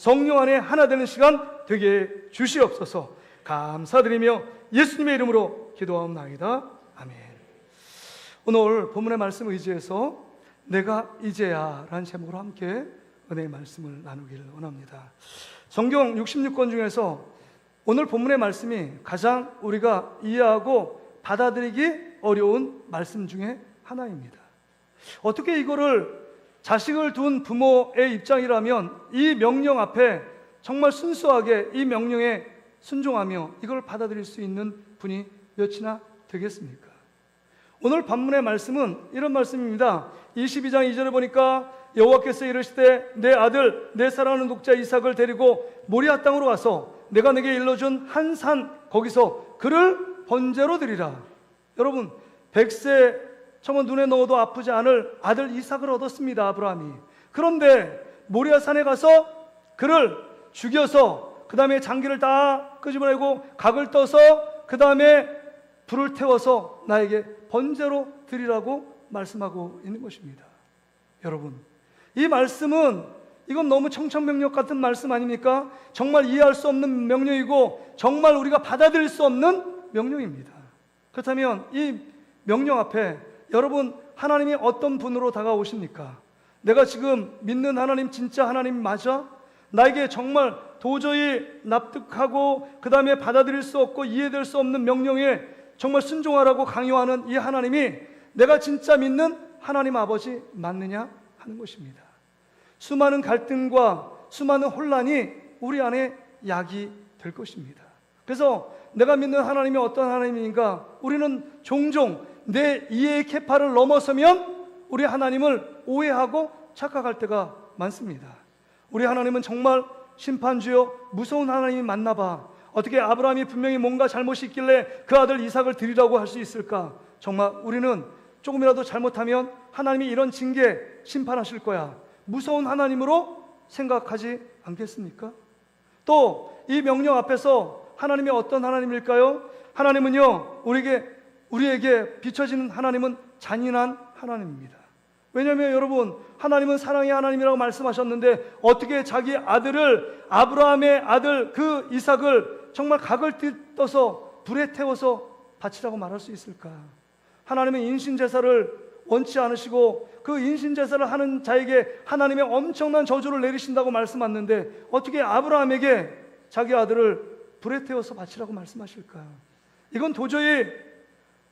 성령 안에 하나 되는 시간 되게 주시옵소서. 감사드리며 예수님의 이름으로 기도하옵나이다. 아멘. 오늘 본문의 말씀을 의지해서 내가 이제야 라는 제목으로 함께 은혜의 말씀을 나누기를 원합니다. 성경 66권 중에서 오늘 본문의 말씀이 가장 우리가 이해하고 받아들이기 어려운 말씀 중에 하나입니다. 어떻게 이거를 자식을 둔 부모의 입장이라면 이 명령 앞에 정말 순수하게 이 명령에 순종하며 이걸 받아들일 수 있는 분이 몇이나 되겠습니까? 오늘 본문의 말씀은 이런 말씀입니다. 22장 2절에 보니까 여호와께서 이르시되 내 아들 내 사랑하는 독자 이삭을 데리고 모리아 땅으로 가서 내가 내게 일러준 한 산 거기서 그를 번제로 드리라. 여러분 100세 정말 눈에 넣어도 아프지 않을 아들 이삭을 얻었습니다. 아브라함이. 그런데 모리아 산에 가서 그를 죽여서 그 다음에 장기를 다 끄집어내고 각을 떠서 그 다음에 불을 태워서 나에게 번제로 드리라고 말씀하고 있는 것입니다. 여러분 이 말씀은 이건 너무 청천벽력 같은 말씀 아닙니까? 정말 이해할 수 없는 명령이고 정말 우리가 받아들일 수 없는 명령입니다. 그렇다면 이 명령 앞에 여러분 하나님이 어떤 분으로 다가오십니까? 내가 지금 믿는 하나님 진짜 하나님 맞아? 나에게 정말 도저히 납득하고 그 다음에 받아들일 수 없고 이해될 수 없는 명령에 정말 순종하라고 강요하는 이 하나님이 내가 진짜 믿는 하나님 아버지 맞느냐 하는 것입니다. 수많은 갈등과 수많은 혼란이 우리 안에 약이 될 것입니다. 그래서 내가 믿는 하나님이 어떤 하나님인가? 우리는 종종 내 이해의 캐파를 넘어서면 우리 하나님을 오해하고 착각할 때가 많습니다. 우리 하나님은 정말 심판주여 무서운 하나님이 맞나 봐. 어떻게 아브라함이 분명히 뭔가 잘못이 있길래 그 아들 이삭을 드리라고 할 수 있을까? 정말 우리는 조금이라도 잘못하면 하나님이 이런 징계 심판하실 거야. 무서운 하나님으로 생각하지 않겠습니까? 또 이 명령 앞에서 하나님이 어떤 하나님일까요? 하나님은요 우리에게 비춰지는 하나님은 잔인한 하나님입니다. 왜냐하면 여러분 하나님은 사랑의 하나님이라고 말씀하셨는데 어떻게 자기 아들을 아브라함의 아들 그 이삭을 정말 각을 떠서 불에 태워서 바치라고 말할 수 있을까? 하나님은 인신제사를 원치 않으시고 그 인신제사를 하는 자에게 하나님의 엄청난 저주를 내리신다고 말씀하셨는데 어떻게 아브라함에게 자기 아들을 불에 태워서 바치라고 말씀하실까? 이건 도저히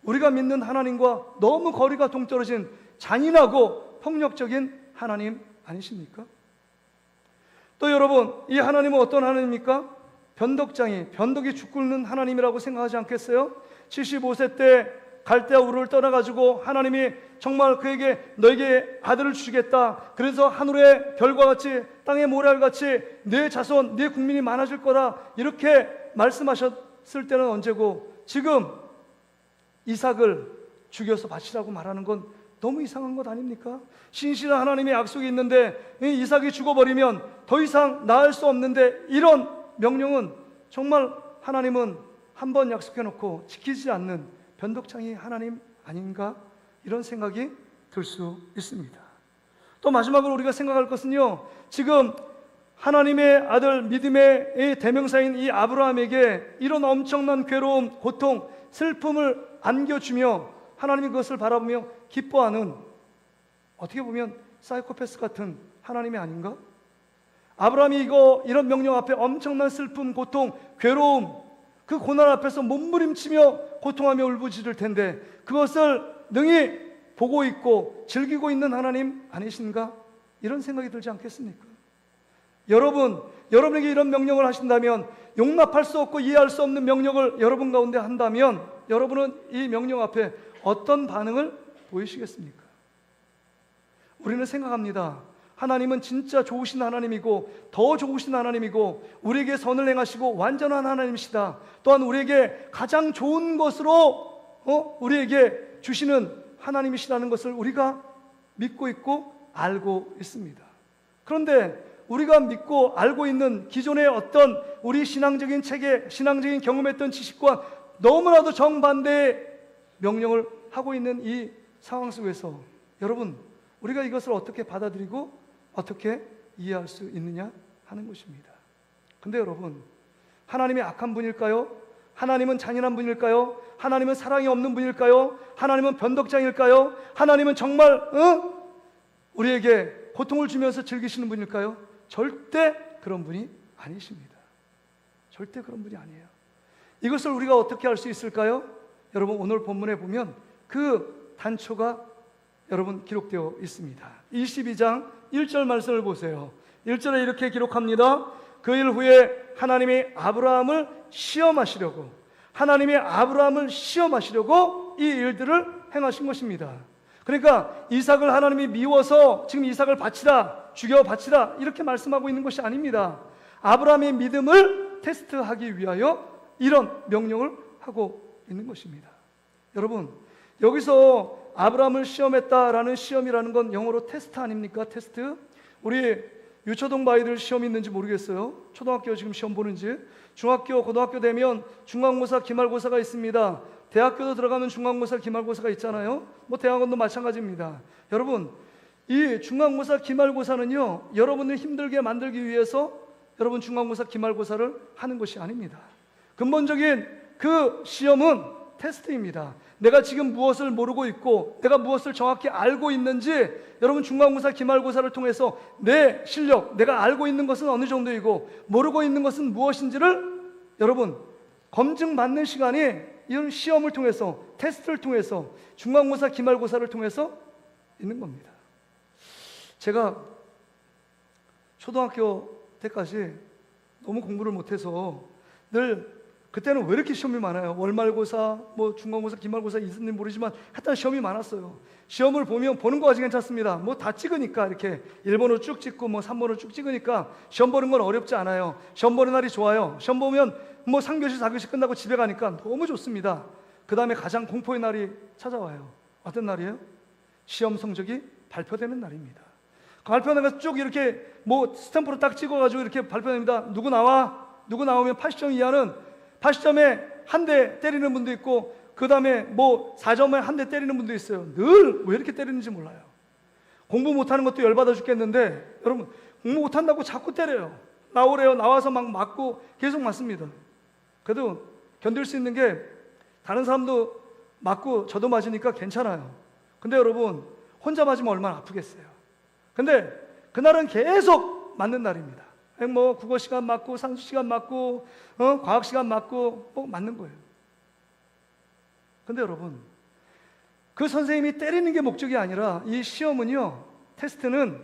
우리가 믿는 하나님과 너무 거리가 동떨어진 잔인하고 폭력적인 하나님 아니십니까? 또 여러분 이 하나님은 어떤 하나님입니까? 변덕이 죽 굶는 하나님이라고 생각하지 않겠어요? 75세 때 갈대아 우르를 떠나가지고 하나님이 정말 그에게 너에게 아들을 주시겠다. 그래서 하늘의 별과 같이 땅의 모래알같이 네 자손 네 국민이 많아질 거다. 이렇게 말씀하셨을 때는 언제고 지금 이삭을 죽여서 바치라고 말하는 건 너무 이상한 것 아닙니까? 신실한 하나님의 약속이 있는데 이삭이 죽어버리면 더 이상 나을 수 없는데 이런 명령은 정말 하나님은 한 번 약속해놓고 지키지 않는 변덕장이 하나님 아닌가? 이런 생각이 들 수 있습니다. 또 마지막으로 우리가 생각할 것은요 지금 하나님의 아들 믿음의 대명사인 이 아브라함에게 이런 엄청난 괴로움, 고통, 슬픔을 안겨주며 하나님이 그것을 바라보며 기뻐하는 어떻게 보면 사이코패스 같은 하나님이 아닌가? 아브라함이 이런 명령 앞에 엄청난 슬픔, 고통, 괴로움 그 고난 앞에서 몸부림치며 고통하며 울부짖을 텐데 그것을 능히 보고 있고 즐기고 있는 하나님 아니신가? 이런 생각이 들지 않겠습니까? 여러분에게 이런 명령을 하신다면 용납할 수 없고 이해할 수 없는 명령을 여러분 가운데 한다면 여러분은 이 명령 앞에 어떤 반응을 보이시겠습니까? 우리는 생각합니다. 하나님은 진짜 좋으신 하나님이고 더 좋으신 하나님이고 우리에게 선을 행하시고 완전한 하나님이시다. 또한 우리에게 가장 좋은 것으로 우리에게 주시는 하나님이시라는 것을 우리가 믿고 있고 알고 있습니다. 그런데 우리가 믿고 알고 있는 기존의 어떤 우리 신앙적인 체계, 신앙적인 경험했던 지식과 너무나도 정반대의 명령을 하고 있는 이 상황 속에서 여러분 우리가 이것을 어떻게 받아들이고 어떻게 이해할 수 있느냐 하는 것입니다. 근데 여러분, 하나님이 악한 분일까요? 하나님은 잔인한 분일까요? 하나님은 사랑이 없는 분일까요? 하나님은 변덕장일까요? 하나님은 정말 우리에게 고통을 주면서 즐기시는 분일까요? 절대 그런 분이 아니십니다. 절대 그런 분이 아니에요. 이것을 우리가 어떻게 알 수 있을까요? 여러분, 오늘 본문에 보면 그 단초가 여러분 기록되어 있습니다. 22장 1절 말씀을 보세요. 1절에 이렇게 기록합니다. 그 일 후에 하나님이 아브라함을 시험하시려고 이 일들을 행하신 것입니다. 그러니까 이삭을 하나님이 미워서 지금 이삭을 바치라, 죽여 바치라 이렇게 말씀하고 있는 것이 아닙니다. 아브라함의 믿음을 테스트하기 위하여 이런 명령을 하고 있는 것입니다. 여러분, 여기서 아브라함을 시험했다라는 시험이라는 건 영어로 테스트 아닙니까? 테스트. 우리 유초등 아이들 시험이 있는지 모르겠어요. 초등학교 지금 시험 보는지. 중학교, 고등학교 되면 중간고사, 기말고사가 있습니다. 대학교도 들어가면 중간고사, 기말고사가 있잖아요. 뭐 대학원도 마찬가지입니다. 여러분, 이 중간고사, 기말고사는요, 여러분을 힘들게 만들기 위해서 여러분 중간고사, 기말고사를 하는 것이 아닙니다. 근본적인 그 시험은 테스트입니다. 내가 지금 무엇을 모르고 있고 내가 무엇을 정확히 알고 있는지 여러분 중간고사, 기말고사를 통해서 내 실력, 내가 알고 있는 것은 어느 정도이고 모르고 있는 것은 무엇인지를 여러분 검증받는 시간이 이런 시험을 통해서, 테스트를 통해서, 중간고사, 기말고사를 통해서 있는 겁니다. 제가 초등학교 때까지 너무 공부를 못해서 늘 그때는 왜 이렇게 시험이 많아요? 월말고사, 뭐 중간고사, 기말고사 있는지 모르지만 하여튼 시험이 많았어요. 시험을 보는 거 아직 괜찮습니다. 뭐 다 찍으니까 이렇게 1번으로 쭉 찍고 뭐 3번으로 쭉 찍으니까 시험 보는 건 어렵지 않아요. 시험 보는 날이 좋아요. 시험 보면 뭐 3교시, 4교시 끝나고 집에 가니까 너무 좋습니다. 그 다음에 가장 공포의 날이 찾아와요. 어떤 날이에요? 시험 성적이 발표되는 날입니다. 그 발표하는 거 쭉 이렇게 뭐 스탬프로 딱 찍어가지고 이렇게 발표됩니다. 누구 나오면 80점 이하는 80점에 한 대 때리는 분도 있고 그 다음에 뭐 4점에 한 대 때리는 분도 있어요. 늘 왜 이렇게 때리는지 몰라요. 공부 못하는 것도 열받아 죽겠는데 여러분 공부 못한다고 자꾸 때려요. 나오래요. 나와서 막 맞고 계속 맞습니다. 그래도 견딜 수 있는 게 다른 사람도 맞고 저도 맞으니까 괜찮아요. 근데 여러분 혼자 맞으면 얼마나 아프겠어요. 근데 그날은 계속 맞는 날입니다. 뭐 국어 시간 맞고 산수 시간 맞고 과학 시간 맞고 뭐 맞는 거예요. 근데 여러분 그 선생님이 때리는 게 목적이 아니라 이 시험은요, 테스트는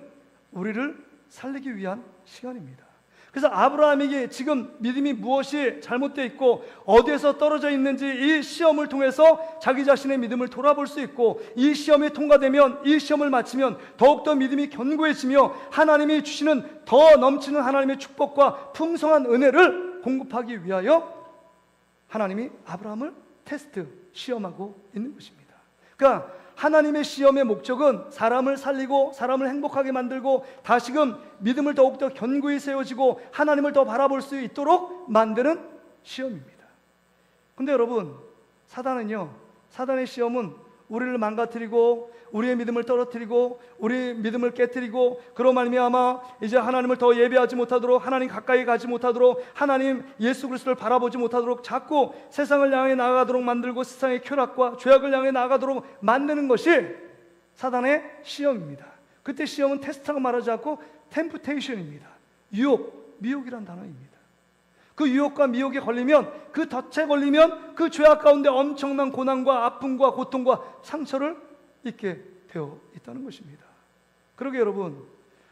우리를 살리기 위한 시간입니다. 그래서 아브라함에게 지금 믿음이 무엇이 잘못되어 있고 어디에서 떨어져 있는지 이 시험을 통해서 자기 자신의 믿음을 돌아볼 수 있고 이 시험이 통과되면, 이 시험을 마치면 더욱더 믿음이 견고해지며 하나님이 주시는 더 넘치는 하나님의 축복과 풍성한 은혜를 공급하기 위하여 하나님이 아브라함을 테스트, 시험하고 있는 것입니다. 그러니까 하나님의 시험의 목적은 사람을 살리고 사람을 행복하게 만들고 다시금 믿음을 더욱더 견고히 세워지고 하나님을 더 바라볼 수 있도록 만드는 시험입니다. 근데 여러분 사단의 시험은 우리를 망가뜨리고 우리의 믿음을 떨어뜨리고 우리의 믿음을 깨뜨리고 그로 말미암아 이제 하나님을 더 예배하지 못하도록, 하나님 가까이 가지 못하도록, 하나님 예수 그리스도를 바라보지 못하도록 자꾸 세상을 향해 나아가도록 만들고 세상의 쾌락과 죄악을 향해 나아가도록 만드는 것이 사단의 시험입니다. 그때 시험은 테스트라고 말하지 않고 템프테이션입니다. 미혹이란 단어입니다. 그 유혹과 미혹에 걸리면, 그 덫에 걸리면 그 죄악 가운데 엄청난 고난과 아픔과 고통과 상처를 입게 되어 있다는 것입니다. 그러게 여러분,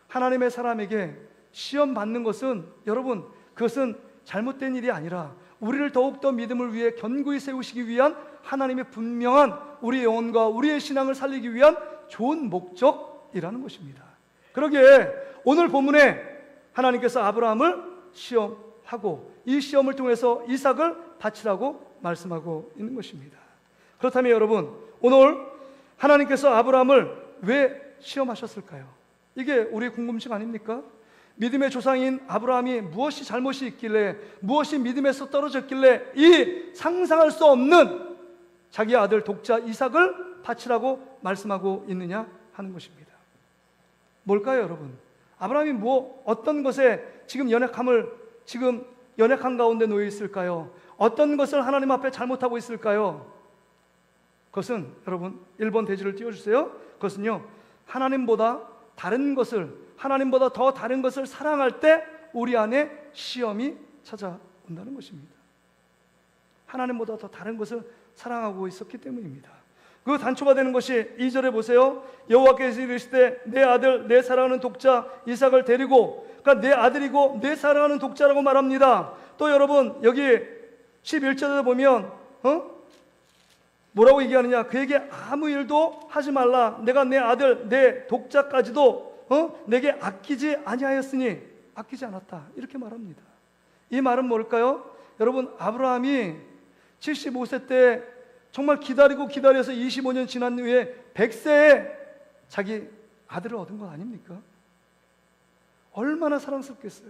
하나님의 사람에게 시험 받는 것은 여러분 그것은 잘못된 일이 아니라 우리를 더욱더 믿음을 위해 견고히 세우시기 위한 하나님의 분명한 우리의 영혼과 우리의 신앙을 살리기 위한 좋은 목적이라는 것입니다. 그러기에 오늘 본문에 하나님께서 아브라함을 시험하고 이 시험을 통해서 이삭을 바치라고 말씀하고 있는 것입니다. 그렇다면 여러분, 오늘 하나님께서 아브라함을 왜 시험하셨을까요? 이게 우리의 궁금증 아닙니까? 믿음의 조상인 아브라함이 무엇이 잘못이 있길래, 무엇이 믿음에서 떨어졌길래 이 상상할 수 없는 자기 아들 독자 이삭을 바치라고 말씀하고 있느냐 하는 것입니다. 뭘까요, 여러분? 아브라함이 어떤 것에 지금 연약한 가운데 놓여 있을까요? 어떤 것을 하나님 앞에 잘못하고 있을까요? 그것은 여러분 1번 대지를 띄워주세요. 그것은요, 하나님보다 더 다른 것을 사랑할 때 우리 안에 시험이 찾아온다는 것입니다. 하나님보다 더 다른 것을 사랑하고 있었기 때문입니다. 그 단초가 되는 것이 2절에 보세요. 여호와께서 이르시되 내 아들 내 사랑하는 독자 이삭을 데리고, 그러니까 내 아들이고 내 사랑하는 독자라고 말합니다. 또 여러분 여기 11절에 보면 뭐라고 얘기하느냐? 그에게 아무 일도 하지 말라. 내가 내 아들 내 독자까지도 내게 아끼지 아니하였으니, 아끼지 않았다, 이렇게 말합니다. 이 말은 뭘까요? 여러분, 아브라함이 75세 때 정말 기다려서 25년 지난 후에 100세에 자기 아들을 얻은 것 아닙니까? 얼마나 사랑스럽겠어요?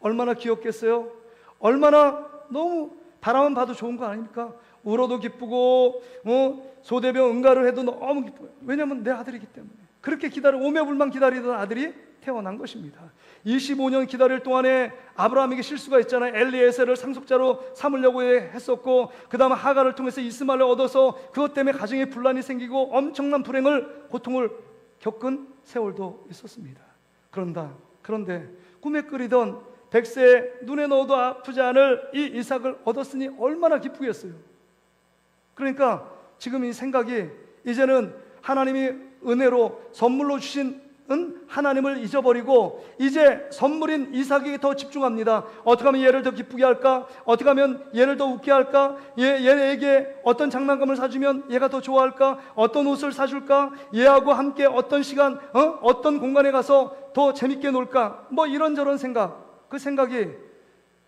얼마나 귀엽겠어요? 얼마나 너무 바라만 봐도 좋은 거 아닙니까? 울어도 기쁘고 소대병 응가를 해도 너무 기뻐요. 왜냐하면 내 아들이기 때문에. 그렇게 오매불만 기다리던 아들이 태어난 것입니다. 25년 기다릴 동안에 아브라함에게 실수가 있잖아요. 엘리에셀을 상속자로 삼으려고 했었고, 그 다음에 하갈을 통해서 이스마엘을 얻어서 그것 때문에 가정에 분란이 생기고 엄청난 고통을 겪은 세월도 있었습니다. 그런데 꿈에 그리던 100세에 눈에 넣어도 아프지 않을 이 이삭을 얻었으니 얼마나 기쁘겠어요. 그러니까 지금 이 생각이, 이제는 하나님이 은혜로 선물로 주신 하나님을 잊어버리고 이제 선물인 이삭에게 더 집중합니다. 어떻게 하면 얘를 더 기쁘게 할까? 어떻게 하면 얘를 더 웃게 할까? 얘에게 어떤 장난감을 사주면 얘가 더 좋아할까? 어떤 옷을 사줄까? 얘하고 함께 어떤 시간, 어떤 공간에 가서 더 재밌게 놀까? 이런저런 생각, 그 생각이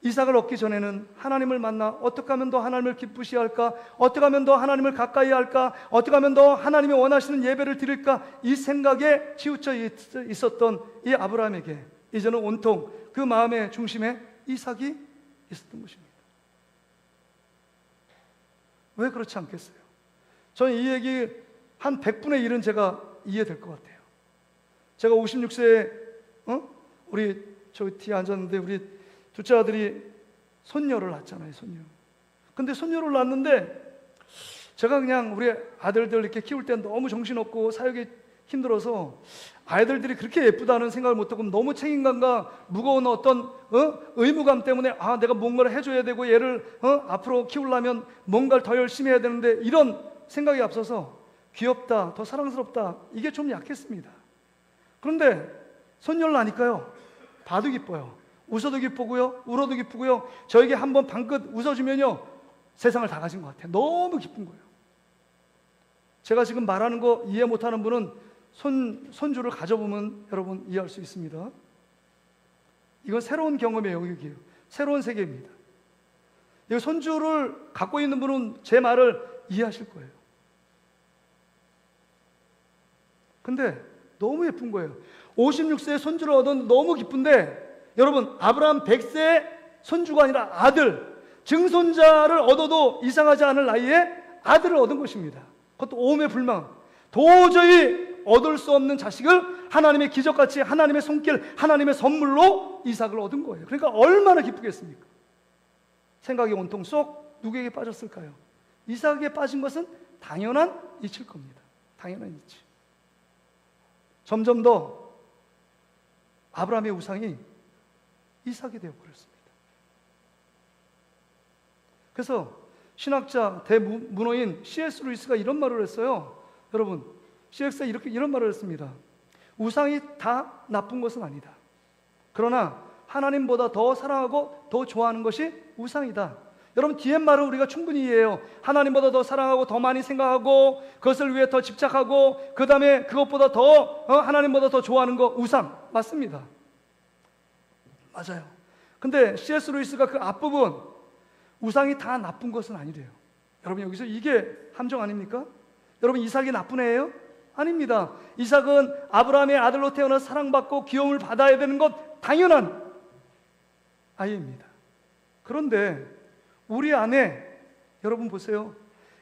이삭을 얻기 전에는 하나님을 만나 어떻게 하면 더 하나님을 기쁘시게 할까? 어떻게 하면 더 하나님을 가까이 할까? 어떻게 하면 더 하나님이 원하시는 예배를 드릴까? 이 생각에 치우쳐 있었던 이 아브라함에게 이제는 온통 그 마음의 중심에 이삭이 있었던 것입니다. 왜 그렇지 않겠어요? 저는 이 얘기 한 100분의 1은 제가 이해될 것 같아요. 제가 56세에 우리 저 뒤에 앉았는데 우리 둘째 아들이 손녀를 낳았잖아요. 근데 손녀를 낳았는데 제가 그냥 우리 아들들 이렇게 키울 때 너무 정신없고 사역이 힘들어서 아이들들이 그렇게 예쁘다는 생각을 못하고 너무 책임감과 무거운 어떤 의무감 때문에 내가 뭔가를 해줘야 되고 얘를 앞으로 키우려면 뭔가를 더 열심히 해야 되는데, 이런 생각이 앞서서 귀엽다, 더 사랑스럽다, 이게 좀 약했습니다. 그런데 손녀를 낳으니까요, 봐도 기뻐요. 웃어도 기쁘고요, 울어도 기쁘고요. 저에게 한번 방긋 웃어주면요, 세상을 다 가진 것 같아요. 너무 기쁜 거예요. 제가 지금 말하는 거 이해 못하는 분은 손주를 가져보면 여러분 이해할 수 있습니다. 이건 새로운 경험의 영역이에요. 새로운 세계입니다. 이 손주를 갖고 있는 분은 제 말을 이해하실 거예요. 근데 너무 예쁜 거예요. 56세에 손주를 얻은 너무 기쁜데, 여러분, 아브라함 100세의 손주가 아니라 아들, 증손자를 얻어도 이상하지 않을 나이에 아들을 얻은 것입니다. 그것도 오매불망, 도저히 얻을 수 없는 자식을 하나님의 기적같이, 하나님의 손길, 하나님의 선물로 이삭을 얻은 거예요. 그러니까 얼마나 기쁘겠습니까? 생각이 온통 쏙 누구에게 빠졌을까요? 이삭에게 빠진 것은 당연한 이치일 겁니다. 당연한 이치. 점점 더 아브라함의 우상이 이삭이 되어버렸습니다. 그래서 신학자 대문호인 C.S. 루이스가 이런 말을 했어요. 여러분, C.S.가 이런 말을 했습니다. 우상이 다 나쁜 것은 아니다. 그러나 하나님보다 더 사랑하고 더 좋아하는 것이 우상이다. 여러분, 뒤에 말을 우리가 충분히 이해해요. 하나님보다 더 사랑하고 더 많이 생각하고 그것을 위해 더 집착하고 그 다음에 그것보다 더 하나님보다 더 좋아하는 거, 우상. 맞습니다. 맞아요. 근데 C.S. 루이스가 그 앞부분, 우상이 다 나쁜 것은 아니래요. 여러분, 여기서 이게 함정 아닙니까? 여러분, 이삭이 나쁜 애예요? 아닙니다. 이삭은 아브라함의 아들로 태어나 사랑받고 귀여움을 받아야 되는 것 당연한 아이입니다. 그런데 우리 안에, 여러분 보세요,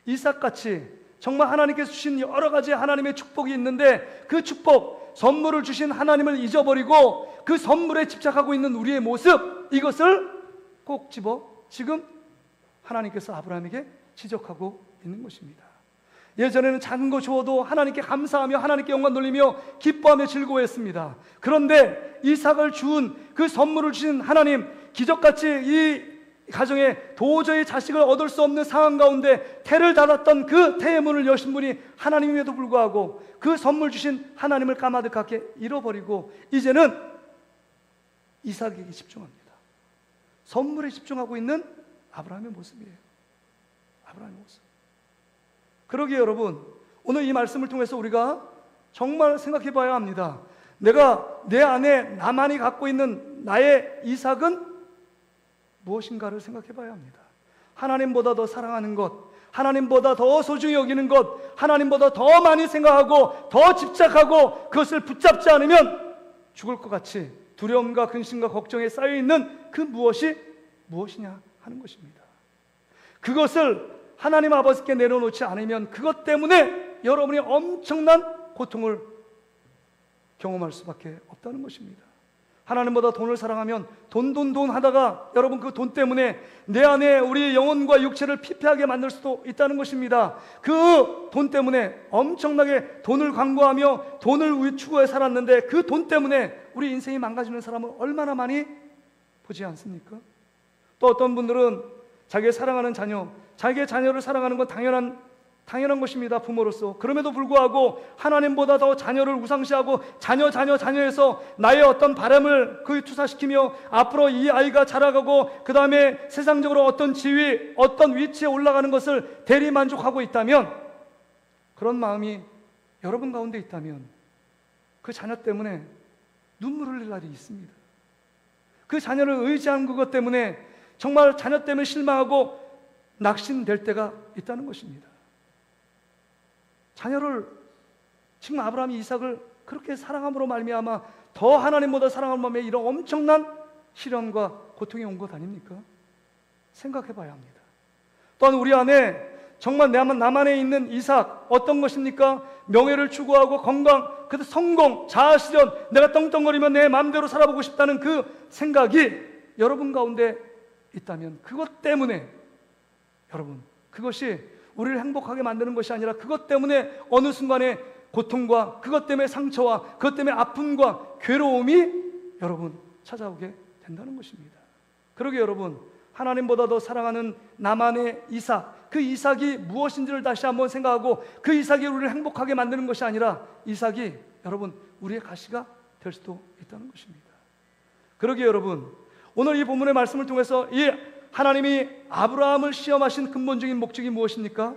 이삭같이 정말 하나님께서 주신 여러 가지 하나님의 축복이 있는데 그 축복, 선물을 주신 하나님을 잊어버리고 그 선물에 집착하고 있는 우리의 모습, 이것을 꼭 집어 지금 하나님께서 아브라함에게 지적하고 있는 것입니다. 예전에는 작은 거 주어도 하나님께 감사하며 하나님께 영광 돌리며 기뻐하며 즐거워했습니다. 그런데 이삭을 준 그 선물을 주신 하나님, 기적같이 이 가정에 도저히 자식을 얻을 수 없는 상황 가운데 태를 닫았던 그 태의 문을 여신 분이 하나님임에도 불구하고 그 선물 주신 하나님을 까마득하게 잃어버리고 이제는 이삭에게 집중합니다. 선물에 집중하고 있는 아브라함의 모습이에요. 아브라함의 모습. 그러기에 여러분, 오늘 이 말씀을 통해서 우리가 정말 생각해 봐야 합니다. 내가 내 안에 나만이 갖고 있는 나의 이삭은 무엇인가를 생각해 봐야 합니다. 하나님보다 더 사랑하는 것, 하나님보다 더 소중히 여기는 것, 하나님보다 더 많이 생각하고 더 집착하고 그것을 붙잡지 않으면 죽을 것 같이 두려움과 근심과 걱정에 쌓여있는 그 무엇이 무엇이냐 하는 것입니다. 그것을 하나님 아버지께 내려놓지 않으면 그것 때문에 여러분이 엄청난 고통을 경험할 수밖에 없다는 것입니다. 하나님보다 돈을 사랑하면 돈 하다가 여러분 그 돈 때문에 내 안에 우리의 영혼과 육체를 피폐하게 만들 수도 있다는 것입니다. 그 돈 때문에 엄청나게 돈을 광고하며 돈을 추구해 살았는데 그 돈 때문에 우리 인생이 망가지는 사람을 얼마나 많이 보지 않습니까? 또 어떤 분들은 자기의 사랑하는 자녀, 자기의 자녀를 사랑하는 건 당연한 것입니다. 부모로서. 그럼에도 불구하고 하나님보다 더 자녀를 우상시하고 자녀에서 나의 어떤 바람을 거기 투사시키며 앞으로 이 아이가 자라가고 그 다음에 세상적으로 어떤 지위, 어떤 위치에 올라가는 것을 대리만족하고 있다면, 그런 마음이 여러분 가운데 있다면 그 자녀 때문에 눈물 흘릴 날이 있습니다. 그 자녀를 의지한 그것 때문에 정말 자녀 때문에 실망하고 낙심될 때가 있다는 것입니다. 자녀를, 지금 아브라함이 이삭을 그렇게 사랑함으로 말미암아 더 하나님보다 사랑하는 마음에 이런 엄청난 시련과 고통이 온 것 아닙니까? 생각해 봐야 합니다. 또한 우리 안에 정말 나만에 있는 이삭 어떤 것입니까? 명예를 추구하고 건강, 그 성공, 자아실현, 내가 떵떵거리며 내 마음대로 살아보고 싶다는 그 생각이 여러분 가운데 있다면 그것 때문에 여러분, 그것이 우리를 행복하게 만드는 것이 아니라 그것 때문에 어느 순간에 고통과 그것 때문에 상처와 그것 때문에 아픔과 괴로움이 여러분 찾아오게 된다는 것입니다. 그러게 여러분, 하나님보다 더 사랑하는 나만의 이삭, 그 이삭이 무엇인지를 다시 한번 생각하고 그 이삭이 우리를 행복하게 만드는 것이 아니라 이삭이 여러분 우리의 가시가 될 수도 있다는 것입니다. 그러게 여러분, 오늘 이 본문의 말씀을 통해서 이 하나님이 아브라함을 시험하신 근본적인 목적이 무엇입니까?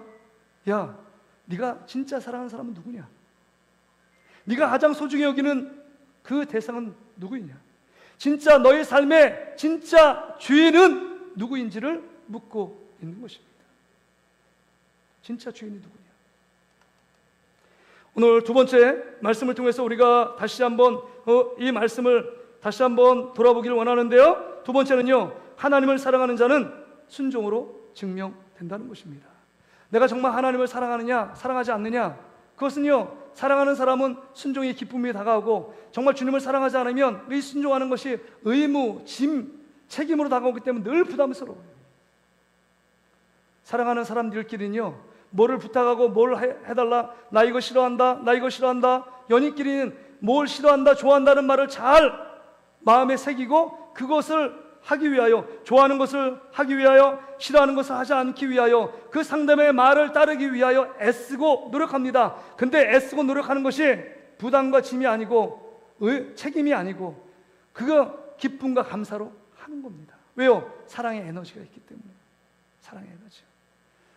야, 네가 진짜 사랑하는 사람은 누구냐? 네가 가장 소중히 여기는 그 대상은 누구이냐? 진짜 너의 삶의 진짜 주인은 누구인지를 묻고 있는 것입니다. 진짜 주인이 누구냐? 오늘 두 번째 말씀을 통해서 우리가 다시 한번 이 말씀을 다시 한번 돌아보기를 원하는데요. 두 번째는요, 하나님을 사랑하는 자는 순종으로 증명된다는 것입니다. 내가 정말 하나님을 사랑하느냐 사랑하지 않느냐, 그것은요, 사랑하는 사람은 순종의 기쁨이 다가오고 정말 주님을 사랑하지 않으면 이 순종하는 것이 의무, 책임으로 다가오기 때문에 늘 부담스러워요. 사랑하는 사람들끼리는요, 뭐를 부탁하고 뭘 해달라, 나 이거 싫어한다, 나 이거 싫어한다, 연인끼리는 뭘 싫어한다, 좋아한다는 말을 잘 마음에 새기고 그것을 하기 위하여, 좋아하는 것을 하기 위하여, 싫어하는 것을 하지 않기 위하여, 그 상대방의 말을 따르기 위하여 애쓰고 노력합니다. 근데 애쓰고 노력하는 것이 부담과 짐이 아니고 책임이 아니고 그거 기쁨과 감사로 하는 겁니다. 왜요? 사랑의 에너지가 있기 때문에. 사랑의 에너지.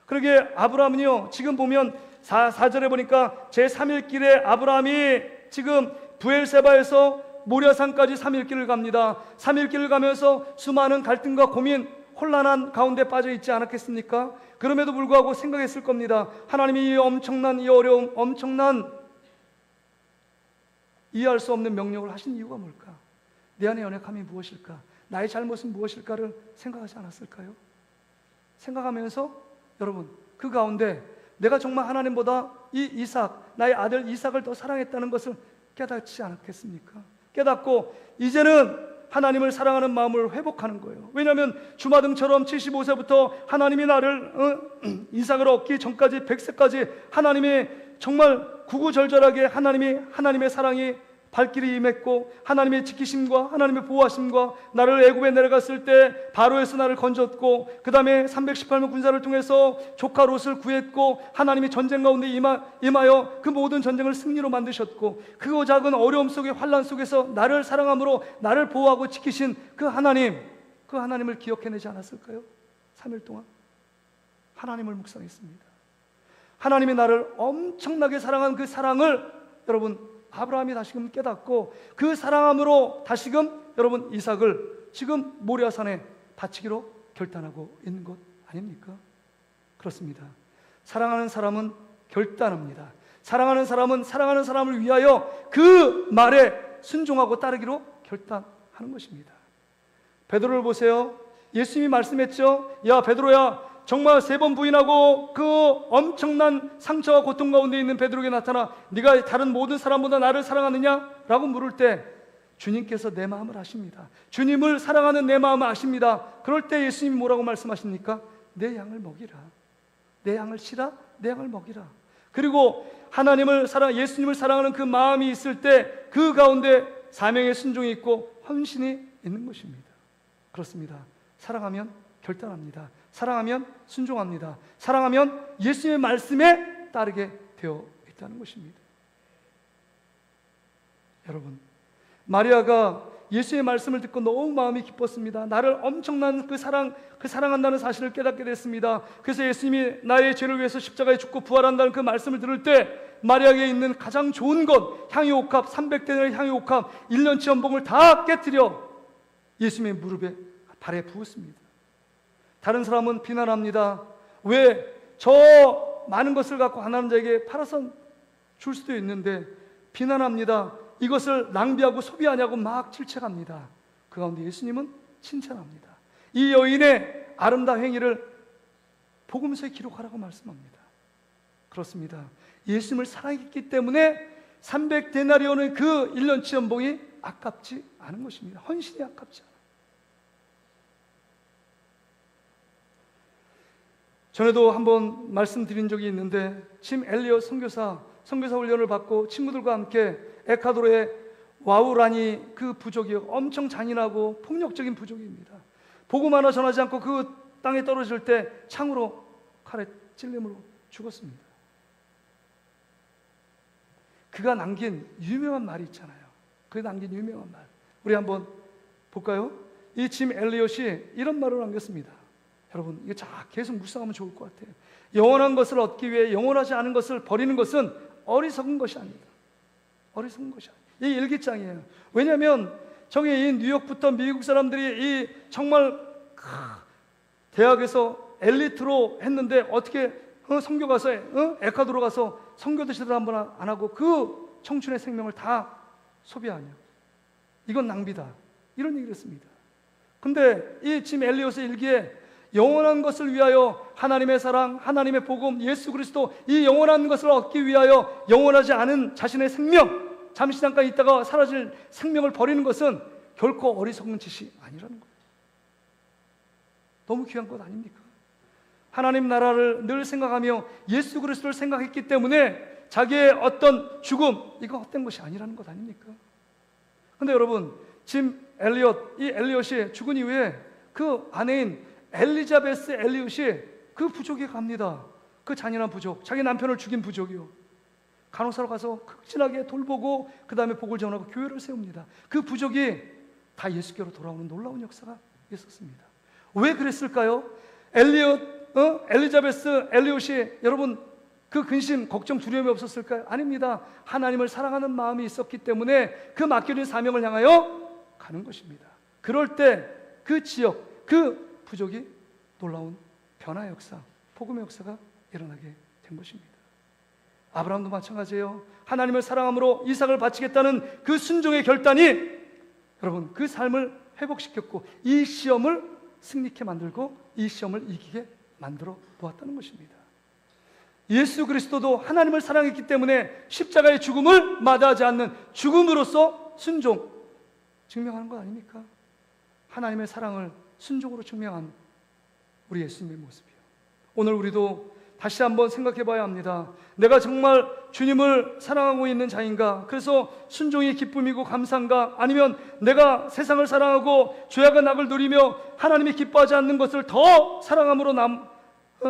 그러게 아브라함은요, 지금 보면 4절에 보니까 제3일 길에 아브라함이 지금 부엘세바에서 모리아산까지 3일 길을 갑니다. 3일 길을 가면서 수많은 갈등과 고민, 혼란한 가운데 빠져 있지 않았겠습니까? 그럼에도 불구하고 생각했을 겁니다. 하나님이 이 엄청난 이 어려움, 엄청난 이해할 수 없는 명령을 하신 이유가 뭘까? 내 안의 연약함이 무엇일까? 나의 잘못은 무엇일까를 생각하지 않았을까요? 생각하면서 여러분, 그 가운데 내가 정말 하나님보다 이 이삭, 나의 아들 이삭을 더 사랑했다는 것을 깨닫지 않았겠습니까? 깨닫고 이제는 하나님을 사랑하는 마음을 회복하는 거예요. 왜냐하면 주마등처럼 75세부터 하나님이 나를 이삭을 얻기 전까지 100세까지 하나님이 정말 구구절절하게 하나님의 사랑이 발길이 임했고, 하나님의 지키심과 하나님의 보호하심과, 나를 애굽에 내려갔을 때 바로에서 나를 건졌고, 그 다음에 318명 군사를 통해서 조카 롯을 구했고, 하나님이 전쟁 가운데 임하여 그 모든 전쟁을 승리로 만드셨고, 그 작은 어려움 속에 환난 속에서 나를 사랑함으로 나를 보호하고 지키신 그 하나님을 기억해내지 않았을까요? 3일 동안 하나님을 묵상했습니다. 하나님이 나를 엄청나게 사랑한 그 사랑을 여러분 아브라함이 다시금 깨닫고, 그 사랑함으로 다시금 여러분 이삭을 지금 모리아산에 바치기로 결단하고 있는 것 아닙니까? 그렇습니다. 사랑하는 사람은 결단합니다. 사랑하는 사람은 사랑하는 사람을 위하여 그 말에 순종하고 따르기로 결단하는 것입니다. 베드로를 보세요. 예수님이 말씀했죠. 야 베드로야, 정말 3번 부인하고 그 엄청난 상처와 고통 가운데 있는 베드로에게 나타나 네가 다른 모든 사람보다 나를 사랑하느냐? 라고 물을 때 주님께서 내 마음을 아십니다. 주님을 사랑하는 내 마음을 아십니다. 그럴 때 예수님이 뭐라고 말씀하십니까? 내 양을 먹이라. 내 양을 치라. 내 양을 먹이라. 그리고 예수님을 사랑하는 그 마음이 있을 때 그 가운데 사명의 순종이 있고 헌신이 있는 것입니다. 그렇습니다. 사랑하면 결단합니다. 사랑하면 순종합니다. 사랑하면 예수님의 말씀에 따르게 되어 있다는 것입니다. 여러분, 마리아가 예수의 말씀을 듣고 너무 마음이 기뻤습니다. 나를 엄청난 사랑한다는 사실을 깨닫게 됐습니다. 그래서 예수님이 나의 죄를 위해서 십자가에 죽고 부활한다는 그 말씀을 들을 때 마리아에게 있는 가장 좋은 것, 향유옥합 300대의 향유옥합 1년치 연봉을 다 깨뜨려 예수님의 무릎에 발에 부었습니다. 다른 사람은 비난합니다. 왜 저 많은 것을 갖고 가난한 자에게 팔아서 줄 수도 있는데, 비난합니다. 이것을 낭비하고 소비하냐고 막 질책합니다. 그 가운데 예수님은 칭찬합니다. 이 여인의 아름다운 행위를 복음서에 기록하라고 말씀합니다. 그렇습니다. 예수님을 사랑했기 때문에 300데나리온의 그 1년치 연봉이 아깝지 않은 것입니다. 헌신이 아깝지 않아요. 전에도 한번 말씀드린 적이 있는데, 짐 엘리엇 선교사 훈련을 받고 친구들과 함께 에콰도르의 와우라니 그 부족이 엄청 잔인하고 폭력적인 부족입니다. 복음 하나 전하지 않고 그 땅에 떨어질 때 창으로 칼에 찔림으로 죽었습니다. 그가 남긴 유명한 말이 있잖아요. 그가 남긴 유명한 말, 우리 한번 볼까요? 이 짐 엘리엇이 이런 말을 남겼습니다. 여러분, 이거 계속 묵상하면 좋을 것 같아요. 영원한 것을 얻기 위해 영원하지 않은 것을 버리는 것은 어리석은 것이 아니다. 어리석은 것이 아니다. 이 일기장이에요. 왜냐하면 저기 이 뉴욕부터 미국 사람들이 이 정말 대학에서 엘리트로 했는데 어떻게 선교 가서 에콰도르 가서 선교도 제대로 한번 안 하고 그 청춘의 생명을 다 소비하냐. 이건 낭비다. 이런 얘기를 했습니다. 근데 이 짐 엘리엇의 일기에 영원한 것을 위하여 하나님의 사랑, 하나님의 복음, 예수 그리스도, 이 영원한 것을 얻기 위하여 영원하지 않은 자신의 생명, 잠시 잠깐 있다가 사라질 생명을 버리는 것은 결코 어리석은 짓이 아니라는 거예요. 너무 귀한 것 아닙니까? 하나님 나라를 늘 생각하며 예수 그리스도를 생각했기 때문에 자기의 어떤 죽음, 이거 헛된 것이 아니라는 것 아닙니까? 근데 여러분, 짐 엘리엇, 이 엘리엇이 죽은 이후에 그 아내인 엘리자베스 엘리엇이 그 부족에 갑니다. 그 잔인한 부족, 자기 남편을 죽인 부족이요. 간호사로 가서 극진하게 돌보고 그 다음에 복을 전하고 교회를 세웁니다. 그 부족이 다 예수께로 돌아오는 놀라운 역사가 있었습니다. 왜 그랬을까요? 엘리자베스 엘리엇이 여러분 그 근심, 걱정, 두려움이 없었을까요? 아닙니다. 하나님을 사랑하는 마음이 있었기 때문에 그 맡겨진 사명을 향하여 가는 것입니다. 그럴 때 그 지역, 그 부족이 놀라운 변화의 역사, 복음의 역사가 일어나게 된 것입니다. 아브라함도 마찬가지예요. 하나님을 사랑함으로 이삭을 바치겠다는 그 순종의 결단이 여러분 그 삶을 회복시켰고 이 시험을 승리케 만들고 이 시험을 이기게 만들어 보았다는 것입니다. 예수 그리스도도 하나님을 사랑했기 때문에 십자가의 죽음을 마다하지 않는 죽음으로써 순종 증명하는 것 아닙니까? 하나님의 사랑을 순종으로 증명한 우리 예수님의 모습이요. 오늘 우리도 다시 한번 생각해 봐야 합니다. 내가 정말 주님을 사랑하고 있는 자인가? 그래서 순종이 기쁨이고 감사인가? 아니면 내가 세상을 사랑하고 죄악의 낙을 누리며 하나님이 기뻐하지 않는 것을 더 사랑함으로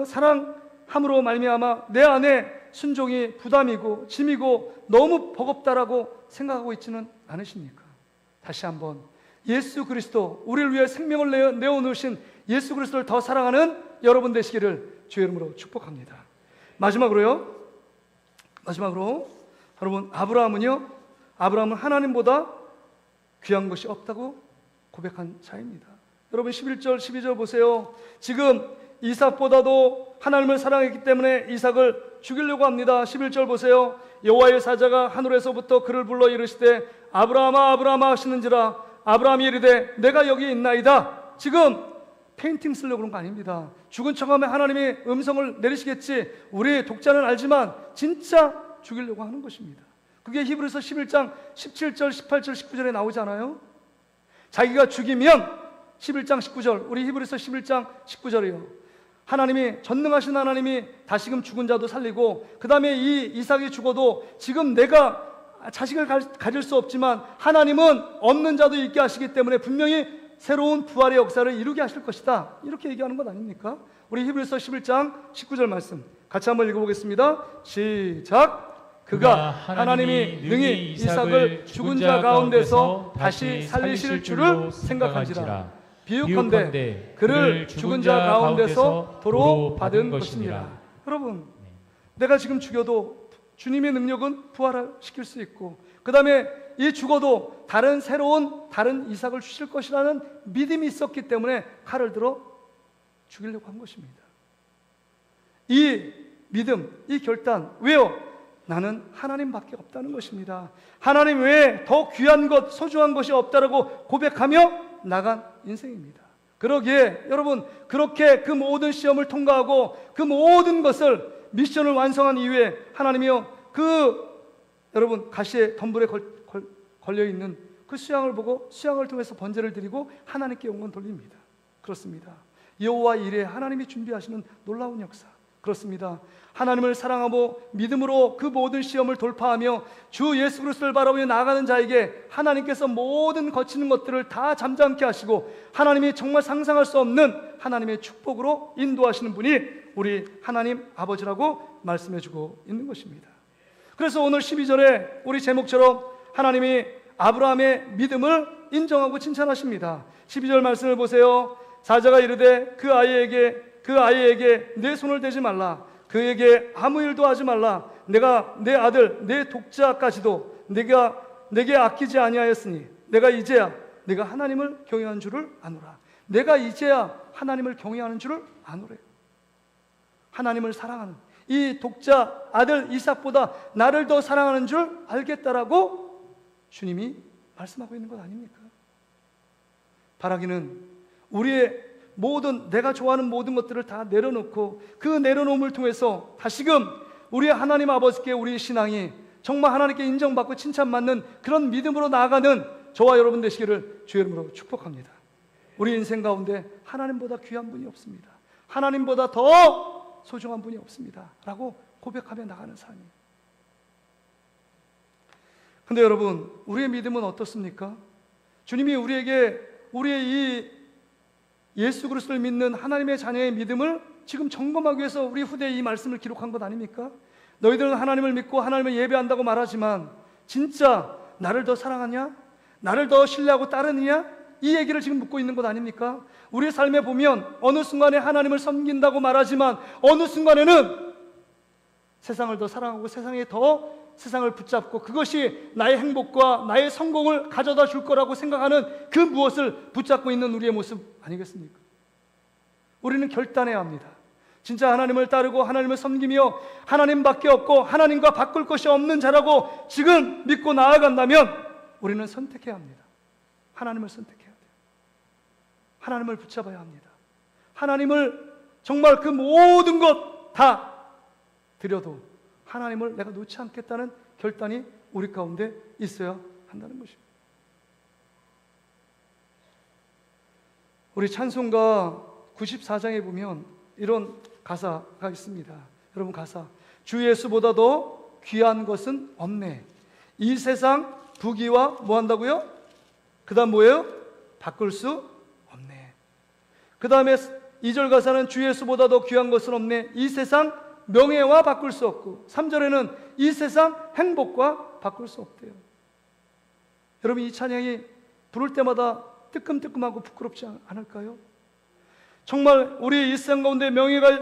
사랑함으로 말미암아 내 안에 순종이 부담이고 짐이고 너무 버겁다라고 생각하고 있지는 않으십니까? 다시 한번 예수 그리스도, 우리를 위해 생명을 내어놓으신 예수 그리스도를 더 사랑하는 여러분 되시기를 주의 이름으로 축복합니다. 마지막으로 여러분, 아브라함은 하나님보다 귀한 것이 없다고 고백한 자입니다. 여러분 11절 12절 보세요. 지금 이삭보다도 하나님을 사랑했기 때문에 이삭을 죽이려고 합니다. 11절 보세요. 여호와의 사자가 하늘에서부터 그를 불러 이르시되 아브라함아 아브라함아 하시는지라. 아브라함이 이르되 내가 여기 있나이다. 지금 페인팅 쓰려고 그런 거 아닙니다. 죽은 척하면 하나님이 음성을 내리시겠지, 우리 독자는 알지만 진짜 죽이려고 하는 것입니다. 그게 히브리서 11장 17절 18절 19절에 나오잖아요. 자기가 죽이면 11장 19절, 우리 히브리서 11장 19절이요. 하나님이, 전능하신 하나님이 다시금 죽은 자도 살리고, 그 다음에 이 이삭이 죽어도 지금 내가 자식을 가질 수 없지만 하나님은 없는 자도 있게 하시기 때문에 분명히 새로운 부활의 역사를 이루게 하실 것이다, 이렇게 얘기하는 것 아닙니까? 우리 히브리서 11장 19절 말씀 같이 한번 읽어보겠습니다. 시작. 그가 하나님이 능히 이삭을 죽은 자 가운데서 다시 살리실 줄을 생각한지라. 비유컨대 그를 죽은 자 가운데서 도로 받은 것이니라. 여러분, 내가 지금 죽여도 주님의 능력은 부활시킬 수 있고, 그 다음에 이 죽어도 새로운 이삭을 주실 것이라는 믿음이 있었기 때문에 칼을 들어 죽이려고 한 것입니다. 이 믿음, 이 결단, 왜요? 나는 하나님밖에 없다는 것입니다. 하나님 외에 더 귀한 것, 소중한 것이 없다라고 고백하며 나간 인생입니다. 그러기에 여러분, 그렇게 그 모든 시험을 통과하고 그 모든 것을 미션을 완성한 이후에 하나님이요, 여러분 가시의 덤불에 걸려있는 그 수양을 보고 수양을 통해서 번제를 드리고 하나님께 영광 돌립니다. 그렇습니다. 여호와 이레, 하나님이 준비하시는 놀라운 역사. 그렇습니다. 하나님을 사랑하고 믿음으로 그 모든 시험을 돌파하며 주 예수 그리스도를 바라보며 나아가는 자에게 하나님께서 모든 거치는 것들을 다 잠잠케 하시고 하나님이 정말 상상할 수 없는 하나님의 축복으로 인도하시는 분이 우리 하나님 아버지라고 말씀해주고 있는 것입니다. 그래서 오늘 12절에 우리 제목처럼 하나님이 아브라함의 믿음을 인정하고 칭찬하십니다. 12절 말씀을 보세요. 사자가 이르되 그 아이에게 내 손을 대지 말라. 그에게 아무 일도 하지 말라. 내가 내 아들 내 독자까지도 내게 아끼지 아니하였으니 내가 이제야 내가 하나님을 경외하는 줄을 아노라. 내가 이제야 하나님을 경외하는 줄을 아노래. 하나님을 사랑하는 이 독자 아들 이삭보다 나를 더 사랑하는 줄 알겠다라고 주님이 말씀하고 있는 것 아닙니까? 바라기는 우리의 모든, 내가 좋아하는 모든 것들을 다 내려놓고 그 내려놓음을 통해서 다시금 우리 하나님 아버지께 우리의 신앙이 정말 하나님께 인정받고 칭찬받는 그런 믿음으로 나아가는 저와 여러분 되시기를 주의 이름으로 축복합니다. 우리 인생 가운데 하나님보다 귀한 분이 없습니다. 하나님보다 더 소중한 분이 없습니다 라고 고백하며 나가는 삶이에요. 근데 여러분, 우리의 믿음은 어떻습니까? 주님이 우리에게 우리의 이 예수 그리스도를 믿는 하나님의 자녀의 믿음을 지금 점검하기 위해서 우리 후대에 이 말씀을 기록한 것 아닙니까? 너희들은 하나님을 믿고 하나님을 예배한다고 말하지만 진짜 나를 더 사랑하냐? 나를 더 신뢰하고 따르느냐? 이 얘기를 지금 묻고 있는 것 아닙니까? 우리의 삶에 보면 어느 순간에 하나님을 섬긴다고 말하지만 어느 순간에는 세상을 더 사랑하고 세상을 붙잡고 그것이 나의 행복과 나의 성공을 가져다 줄 거라고 생각하는 그 무엇을 붙잡고 있는 우리의 모습 아니겠습니까? 우리는 결단해야 합니다. 진짜 하나님을 따르고 하나님을 섬기며 하나님밖에 없고 하나님과 바꿀 것이 없는 자라고 지금 믿고 나아간다면 우리는 선택해야 합니다. 하나님을 선택해야 돼요. 하나님을 붙잡아야 합니다. 하나님을 정말 그 모든 것 다 드려도 하나님을 내가 놓지 않겠다는 결단이 우리 가운데 있어야 한다는 것입니다. 우리 찬송가 94장에 보면 이런 가사가 있습니다. 여러분, 가사: 주 예수보다도 귀한 것은 없네. 이 세상 부귀와 뭐 한다고요? 그 다음 뭐예요? 바꿀 수 없네. 그 다음에 2절 가사는 주 예수보다도 귀한 것은 없네. 이 세상 명예와 바꿀 수 없고, 3절에는 이 세상 행복과 바꿀 수 없대요. 여러분, 이 찬양이 부를 때마다 뜨끔뜨끔하고 부끄럽지 않을까요? 정말 우리 일상 가운데 명예가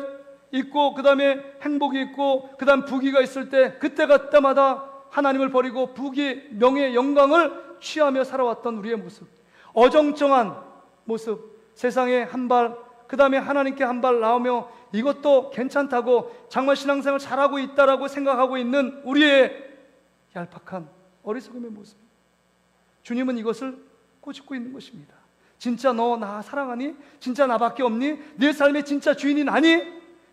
있고, 그 다음에 행복이 있고, 그 다음 부귀가 있을 때, 그때마다 하나님을 버리고 부귀, 명예, 영광을 취하며 살아왔던 우리의 모습, 어정쩡한 모습, 세상에 한 발, 그 다음에 하나님께 한 발 나오며 이것도 괜찮다고 정말 신앙생활 잘하고 있다라고 생각하고 있는 우리의 얄팍한 어리석음의 모습, 주님은 이것을 꼬집고 있는 것입니다. 진짜 너 나 사랑하니? 진짜 나밖에 없니? 네 삶의 진짜 주인이 나니?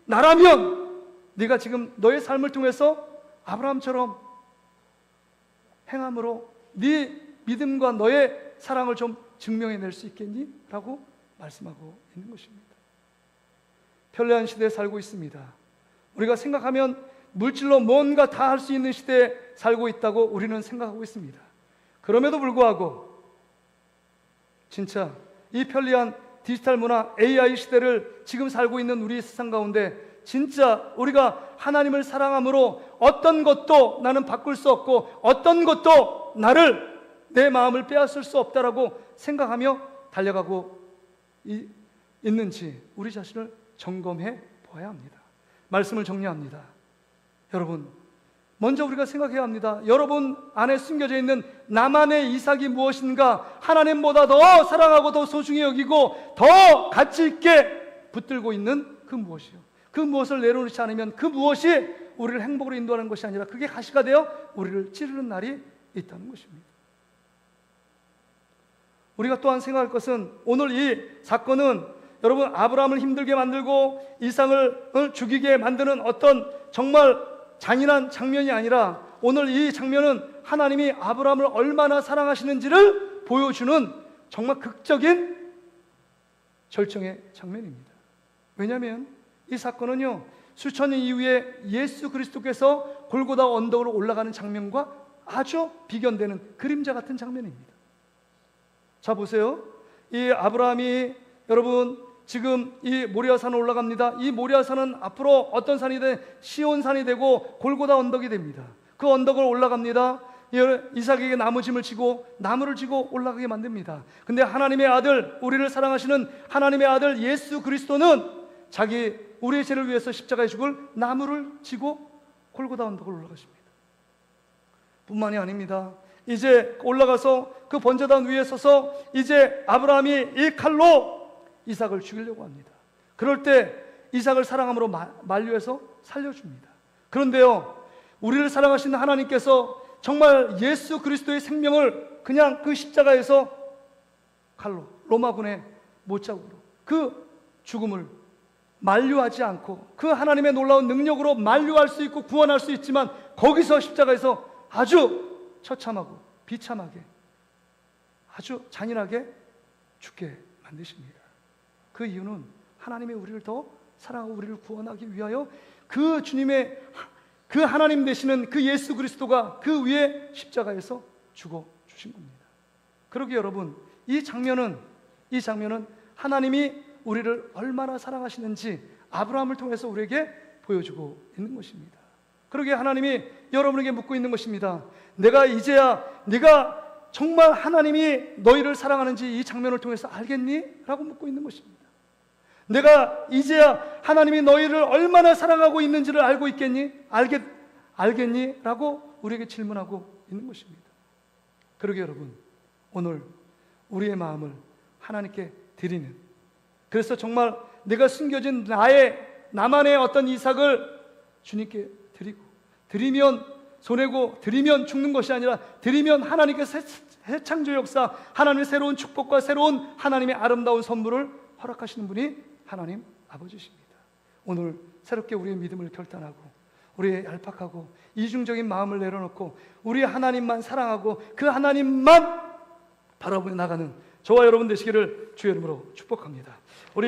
나라면 네가 지금 너의 삶을 통해서 아브라함처럼 행함으로 네 믿음과 너의 사랑을 좀 증명해낼 수 있겠니? 라고 말씀하고 있는 것입니다. 편리한 시대에 살고 있습니다. 우리가 생각하면 물질로 뭔가 다 할 수 있는 시대에 살고 있다고 우리는 생각하고 있습니다. 그럼에도 불구하고 진짜 이 편리한 디지털 문화 AI 시대를 지금 살고 있는 우리 세상 가운데 진짜 우리가 하나님을 사랑함으로 어떤 것도 나는 바꿀 수 없고 어떤 것도 나를 내 마음을 빼앗을 수 없다라고 생각하며 달려가고 있는지 우리 자신을 점검해 보아야 합니다. 말씀을 정리합니다. 여러분, 먼저 우리가 생각해야 합니다. 여러분 안에 숨겨져 있는 나만의 이삭이 무엇인가? 하나님보다 더 사랑하고 더 소중히 여기고 더 가치 있게 붙들고 있는 그 무엇이요? 그 무엇을 내려놓지 않으면 그 무엇이 우리를 행복으로 인도하는 것이 아니라 그게 가시가 되어 우리를 찌르는 날이 있다는 것입니다. 우리가 또한 생각할 것은 오늘 이 사건은 여러분 아브라함을 힘들게 만들고 이삭을 죽이게 만드는 어떤 정말 잔인한 장면이 아니라 오늘 이 장면은 하나님이 아브라함을 얼마나 사랑하시는지를 보여주는 정말 극적인 절정의 장면입니다. 왜냐하면 이 사건은요 수천 년 이후에 예수 그리스도께서 골고다 언덕으로 올라가는 장면과 아주 비견되는 그림자 같은 장면입니다. 자 보세요. 이 아브라함이 여러분 지금 이 모리아산을 올라갑니다. 이 모리아산은 앞으로 어떤 산이 돼? 시온산이 되고 골고다 언덕이 됩니다. 그 언덕을 올라갑니다. 이삭에게 나무짐을 지고 나무를 지고 올라가게 만듭니다. 근데 하나님의 아들, 우리를 사랑하시는 하나님의 아들 예수 그리스도는 자기 우리의 죄를 위해서 십자가에 죽을 나무를 지고 골고다 언덕을 올라가십니다. 뿐만이 아닙니다. 이제 올라가서 그 번제단 위에 서서 이제 아브라함이 이 칼로 이삭을 죽이려고 합니다. 그럴 때 이삭을 사랑함으로 만류해서 살려줍니다. 그런데요, 우리를 사랑하시는 하나님께서 정말 예수 그리스도의 생명을 그냥 그 십자가에서 칼로 로마군의 못자국으로 그 죽음을 만류하지 않고 그 하나님의 놀라운 능력으로 만류할 수 있고 구원할 수 있지만 거기서 십자가에서 아주 처참하고 비참하게 아주 잔인하게 죽게 만드십니다. 그 이유는 하나님이 우리를 더 사랑하고 우리를 구원하기 위하여 그 주님의 그 하나님 되시는 그 예수 그리스도가 그 위에 십자가에서 죽어 주신 겁니다. 그러기에 여러분 이 장면은 하나님이 우리를 얼마나 사랑하시는지 아브라함을 통해서 우리에게 보여주고 있는 것입니다. 그러기에 하나님이 여러분에게 묻고 있는 것입니다. 내가 이제야 네가 정말 하나님이 너희를 사랑하는지 이 장면을 통해서 알겠니? 라고 묻고 있는 것입니다. 내가 이제야 하나님이 너희를 얼마나 사랑하고 있는지를 알고 있겠니? 알겠니? 라고 우리에게 질문하고 있는 것입니다. 그러게 여러분 오늘 우리의 마음을 하나님께 드리는, 그래서 정말 내가 숨겨진 나만의 어떤 이삭을 주님께 드리면 손해고 드리면 죽는 것이 아니라 드리면 하나님께서 새 창조 역사, 하나님의 새로운 축복과 새로운 하나님의 아름다운 선물을 허락하시는 분이 하나님 아버지십니다. 오늘 새롭게 우리의 믿음을 결단하고 우리의 얄팍하고 이중적인 마음을 내려놓고 우리 하나님만 사랑하고 그 하나님만 바라보며 나가는 저와 여러분 되시기를 주의 이름으로 축복합니다. 우리